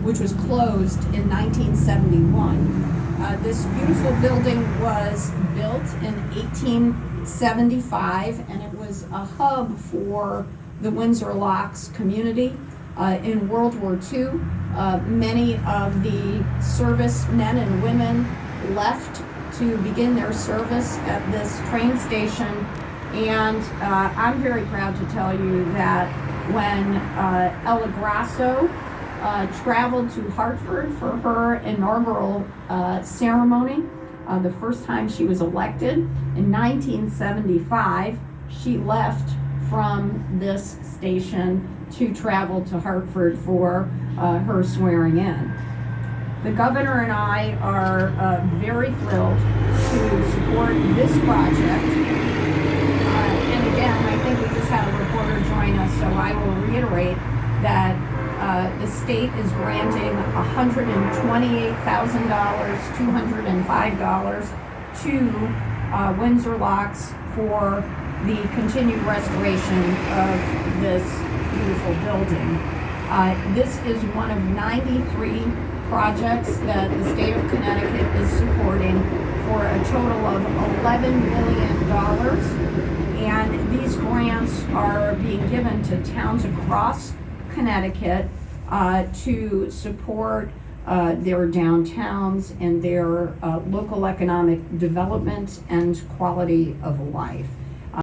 which was closed in 1971. This beautiful building was built in 1875, and it was a hub for the Windsor Locks community. In World War II, many of the servicemen and women left to begin their service at this train station, and I'm very proud to tell you that when Ella Grasso traveled to Hartford for her inaugural ceremony, the first time she was elected in 1975, she left from this station to travel to Hartford for her swearing in. The governor and I are very thrilled to support this project. And again, I think we just had a reporter join us, so I will reiterate that the state is granting $128,000, $205 to Windsor Locks for the continued restoration of this beautiful building. This is one of 93 projects that the state of Connecticut is supporting for a total of $11 million. And these grants are being given to towns across Connecticut to support their downtowns and their local economic development and quality of life.